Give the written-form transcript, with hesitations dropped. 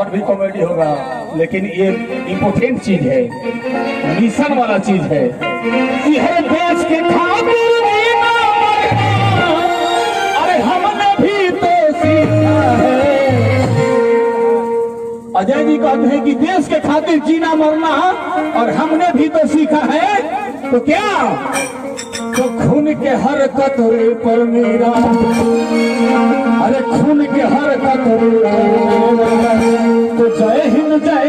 और भी कॉमेडी होगा, लेकिन ये इम्पोर्टेंट चीज है, मिशन वाला चीज है। यह देश के खातिर जीना मरना, अरे हमने भी तो सीखा है। अजय जी कहते हैं कि देश के खातिर जीना मरना और हमने भी तो सीखा है। तो क्या? तो खून के हर कतरे पर मेरा, अरे खून के हर कतरे, तो जय हिंद है।